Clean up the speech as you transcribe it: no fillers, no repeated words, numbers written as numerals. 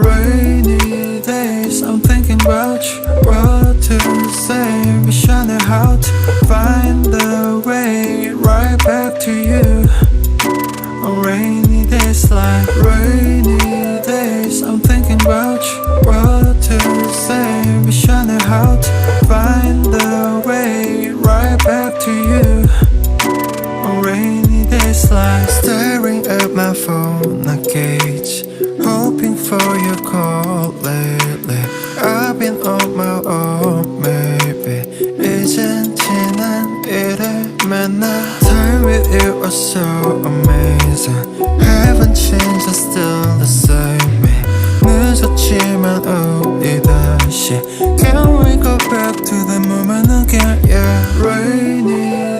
rainy days. I'm thinking about you, what to say. Wish I knew how to find the way right back to you. On rainy days, like rainy days, I'm thinking about you, what to say. Wish I knew how to find the way right back to you. On rainy days, like staring at my phone, I gauge, hoping for your call lately. I've been on my own, maybe 이젠 지난 일을 만나. Time with you was so amazing. Haven't changed, I'm still the same me. 늦었지만 우리 다시 Can we go back to the moment again? Yeah, rainy